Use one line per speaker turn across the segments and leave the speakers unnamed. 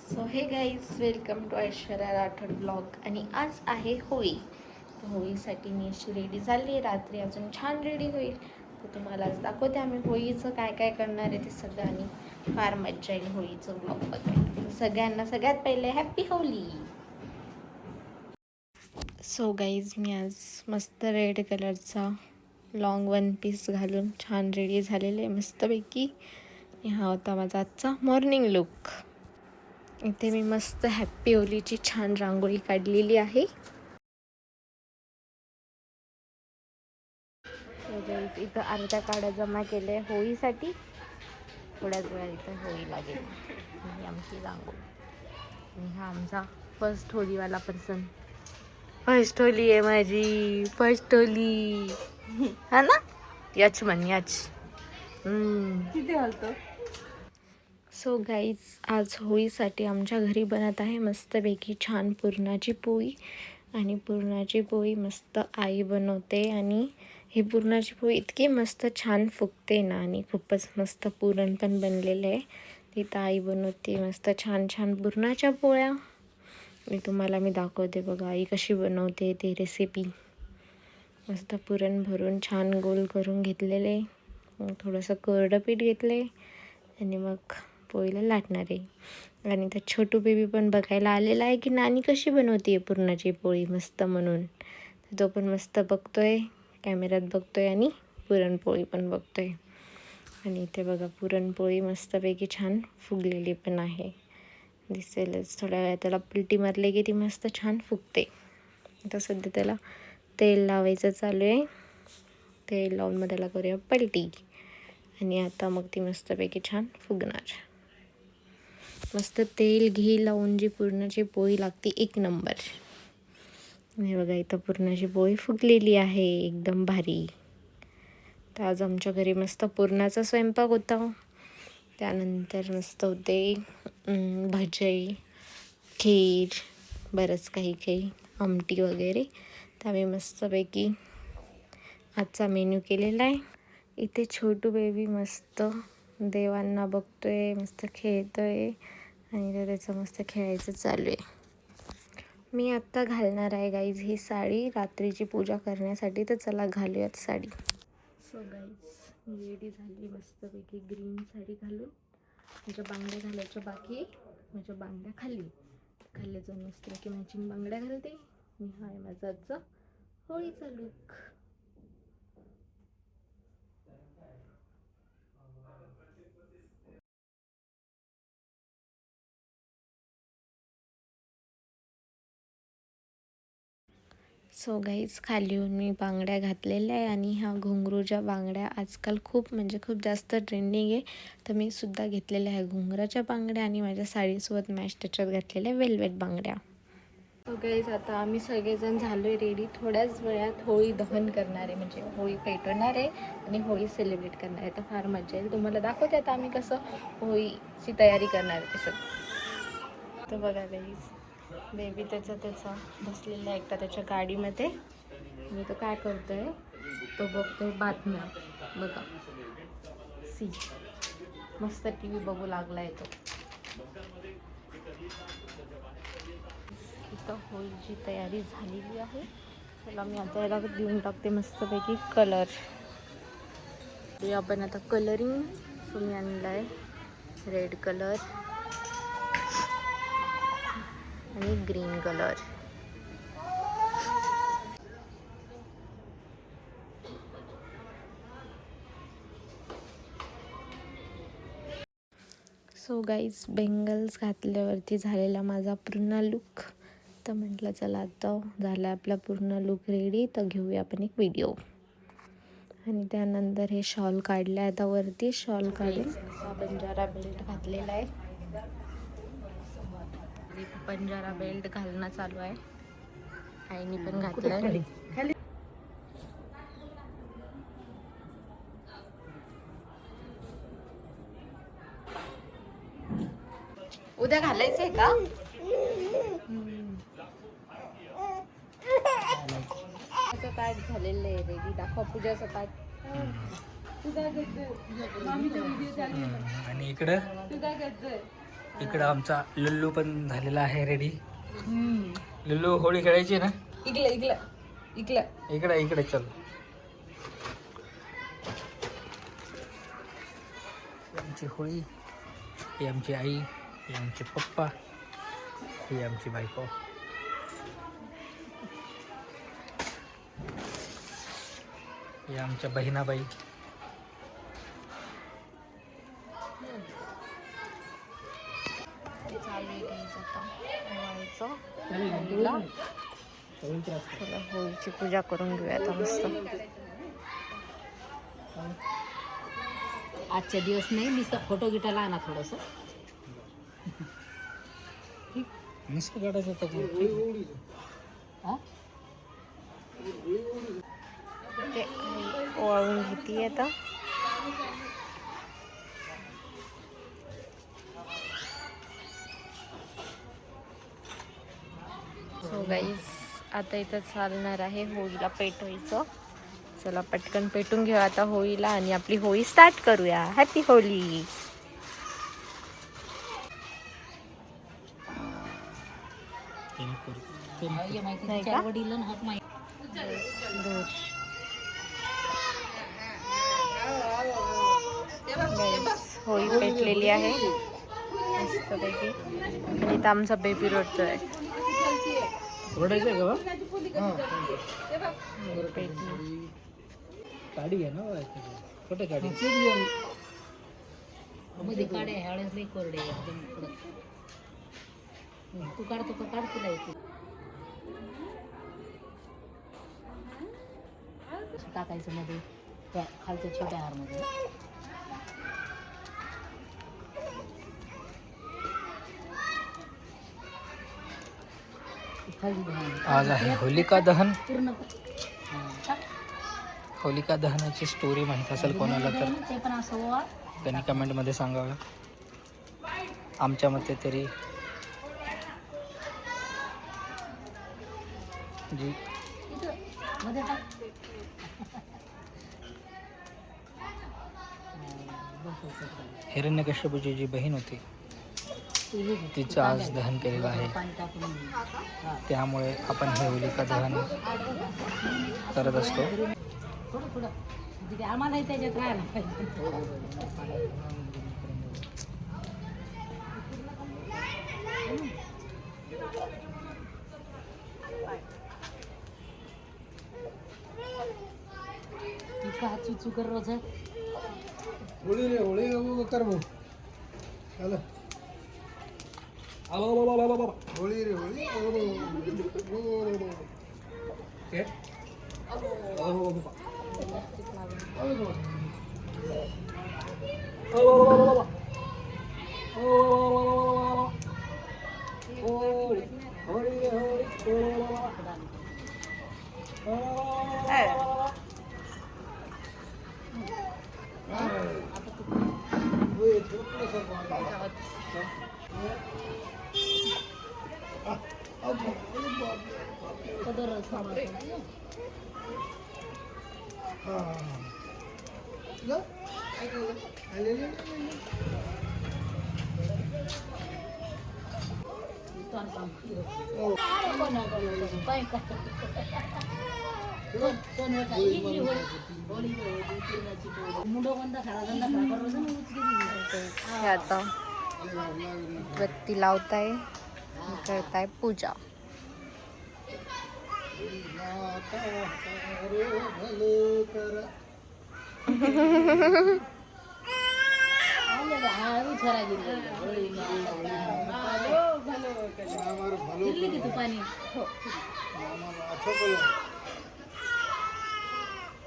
So hey guys welcome to Aishwarya Rathod blog. आणि आज आहे होळी. तर होळीसाठी मी अशी रेडी झाली आहे. रात्री अजून छान रेडी होईल. तर तुम्हाला आज दाखवते आम्ही होळीचं काय काय करणार आहे ते सगळं. आणि फार मज्जा येईल होळीचं ब्लॉग बघायला. तर सगळ्यांना सगळ्यात पहिले हॅप्पी होळी. सो गाईज मी आज मस्त रेड कलरचा लॉंग वन पीस घालून छान रेडी झालेले मस्तपैकी. हा होता माझा आजचा मॉर्निंग लुक. इथे मी मस्त हॅप्पी होलीची छान रांगोळी काढलेली आहे. इथं अर्ध्या काड्या जमा केल्या होळीसाठी. थोड्याच वेळा इथं होळी लागेल. ही आमची रांगोळी. आणि हा आमचा फर्स्ट होळीवाला पर्सन. फर्स्ट होली आहे माझी. फर्स्ट होली हा ना. याच म्हण याच.
किती हलतो.
सो गाईज आज होळीसाठी आमच्या घरी बनत आहे मस्तपैकी छान पुरणाची पोळी. आणि पुरणाची पोळी मस्त आई बनवते. आणि ही पुरणाची पोळी इतकी मस्त छान फुगते ना. आणि खूपच मस्त पुरण पण बनलेलं आहे. तिथं आई बनवते मस्त छान छान पुरणाच्या पोळ्या. आणि तुम्हाला मी दाखवते बघा आई कशी बनवते ते रेसिपी. मस्त पुरण भरून छान गोल करून घेतलेले. थोडंसं कोरडं पीठ घेतले आणि मग पोळीला लाटणार आहे. आणि तर छोटू बेबी पण बघायला आलेला आहे की नानी कशी बनवते पुरणाची पोळी मस्त म्हणून. तो पण मस्त बघतोय, कॅमेऱ्यात बघतोय आणि पुरणपोळी पण बघतोय. आणि इथे बघा पुरणपोळी मस्तपैकी छान फुगलेली पण आहे. दिसेलच थोड्या वेळा त्याला पलटी मारली की ती मस्त छान फुगते. आता सध्या त्याला तेल लावायचं चालू आहे. तेल लावून मग त्याला करूया पलटी. आणि आता मग ती मस्तपैकी छान फुगणार. मस्त तेल घी लावून जी पुरणाची पोळी लागते एक नंबर. हे बघा इथं पुरणाची पोळी फुगलेली आहे एकदम भारी. तर आज आमच्या घरी मस्त पुरणाचा स्वयंपाक होता. त्यानंतर मस्त होते भजी, खीर, बरंच काही काही आमटी वगैरे. तर आम्ही मस्तपैकी आजचा मेन्यू केलेला आहे. इथे छोटू बेबी मस्त देवांना बघतोय, मस्त खेळतोय. आणि त्याचं मस्त खेळायचं चालू आहे. मी आत्ता घालणार आहे गाईज ही साडी रात्रीची पूजा करण्यासाठी. तर चला घालूयात साडी. सो गाईज रेडी झाली मस्तपैकी ग्रीन साडी घालून. माझ्या बांगड्या घालायच्या बाकी. माझ्या बांगड्या खाली जाऊन मस्तपैकी मॅचिंग बांगड्या घालते. आणि हा आहे माझा आजचा होळीचा लुक. सो गाईज खाली येऊन मी बांगड्या घातलेल्या आहे. आणि ह्या घुंगरूच्या बांगड्या आजकाल खूप जास्त ट्रेंडिंग आहे. तर मी सुद्धा घेतलेल्या आहे घुंगराच्या बांगड्या. आणि माझ्या साडीसोबत मॅच त्याच्यात घातलेल्या वेल्वेट बांगड्या. सो गाईज आता आम्ही सगळेजण झालो आहे रेडी. थोड्याच वेळात होळी दहन करणार आहे, म्हणजे होळी पेटवणार आहे आणि होळी सेलिब्रेट करणार आहे. तर फार मजा येईल. तुम्हाला दाखवते आता आम्ही कसं होळीची तयारी करणार आहे ते सगळं. तर बघा गाईज बेबी त्याचा बसलेला एकटा त्याच्या गाडीमध्ये. आणि तो काय करतोय, तो बघतोय बातम्या. बघा मस्त TV बघू लागलाय तो. इथं होळीची तयारी झालेली आहे. चला मी आता याला देऊन टाकते मस्तपैकी कलर. आपण आता कलरिंग. मी आणला आहे रेड कलर आणि green colour. So guys bangles घातल्यावरती झालेला माझा पूर्ण लुक. तर म्हटलं चला आता झाला आपला पूर्ण लुक रेडी. तर घेऊया आपण एक व्हिडिओ. आणि त्यानंतर हे शॉल काढलं आहे. आता वरती शॉल काढून बंजारा बेल्ट घातलेला आहे. बंजारा बेल्ट घालणं चालू आहे. आईनी पण घातलंय. उद्या घालायचंय का? ताट झालेलं आहे रेडी. दाखवा पूजाचं ताट.
तू काय करतोय? मामीचा व्हिडिओ चालू आहे.
आणि इकडं
तू काय करतोय?
इकडं आमचा लुल्लू पण झालेला आहे रेडी. लुल्लू होळी खेळायची ना? इकडे इकडे चल. आमची होळी, ही आमची आई, ही आमचे पप्पा, ही आमची बायको. ही आमच्या बहिणाबाई.
होळीची पूजा करून घेऊया आता मस्त.
आजच्या दिवस नाही मी फोटो गिटा ना थोडस
मस्त काढायचं होतं.
ते ओवाळून घेते आता. सो गाईज आता इथं चालणार आहे होळीला पेटवायचं. चला पटकन पेटून घेऊ आता होळीला आणि आपली होळी स्टार्ट करूया. हॅपी होळी. नाही का? Guys, होळी पेटलेली आहे मस्तपैकी. आणि इथं आमचा बेबी रडतोय.
ओरडायचं का?
पेटली.
गाडी आहे ना छोटे गाडी.
मध्ये काढे हळद लई कोरडे एकदम कडक. तू काढतो का काढ तुला येते टाकायचं मध्ये त्या खालच्या छोट्या हारमध्ये.
आज आहे होलिका दहन.
पूर्ण
होलिका दहनाची स्टोरी माहीत असेल कोणाला तर
ते पण असं
त्यांनी कमेंटमध्ये सांगावं. आमच्या मते तरी जी
मध्ये टाक.
हिरण्यकश्यपूची जी बहीण होती तिचं आज दहन केलेलं आहे.
पाणी टाकून
त्यामुळे आपण हे होलिका दहन करत असतो.
थोडं थोडं म्हणजे आम्हालाही त्याच्यात राहायला पाहिजे. इतका चुचू कर रोज
होळी रे होळी कर भाऊ. चला होळी रे होळी.
हे आता बत्ती लावताय करताय पूजा.
पाणी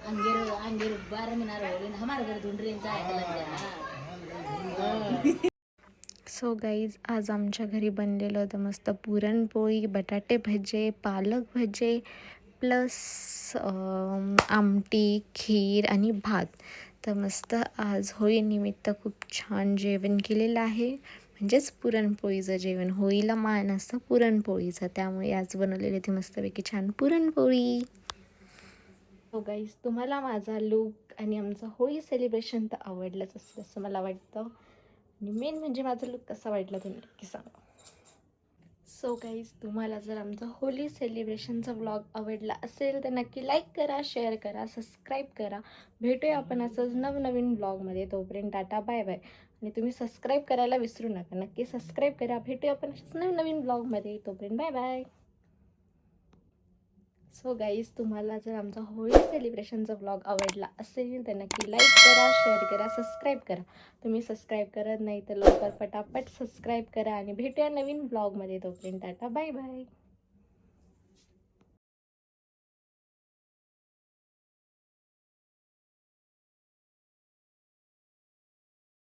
अंगेर 12 मिनार हमारे घर ढूंढ रहे हैं.
सो गाईज आज आमच्या घरी बनलेलं होतं मस्त पुरणपोळी, बटाटे भजे, पालक भजे प्लस आमटी, खीर आणि भात. तर मस्त आज होळीनिमित्त खूप छान जेवण केलेलं आहे. म्हणजेच पुरणपोळीचं जेवण. होळीला मान असतं पुरणपोळीचं, त्यामुळे आज बनवलेली ती मस्तपैकी छान पुरणपोळी. हो गाईज, तुम्हाला माझा लूक आणि आमचं होळी सेलिब्रेशन तर आवडलंच असतं असं मला वाटतं. आणि मेन म्हणजे माझा लुक कसा वाटला तुम्ही नक्की सांगा. सो गाईज, तुम्हाला जर आमचा होली सेलिब्रेशनचा व्लॉग आवडला असेल तर नक्की लाईक करा, शेअर करा, सबस्क्राईब करा. भेटूया आपण असंच नवनवीन व्लॉगमध्ये. तोपर्यंत टाटा बाय बाय. आणि तुम्ही सबस्क्राईब करायला विसरू नका. नक्की सबस्क्राईब करा. भेटूया आपण अशाच नवनवीन व्लॉगमध्ये. तोपर्यंत बाय बाय. सो गाईज, तुम्हाला जर आमचा होळी सेलिब्रेशनचा व्लॉग आवडला असेल तर नक्की लाईक करा, शेअर करा, सबस्क्राईब करा. तुम्ही सबस्क्राईब करत नाही तर लवकर पटापट सबस्क्राईब करा आणि भेटूया नवीन ब्लॉगमध्ये. तोपर्यंत टाटा बाय बाय.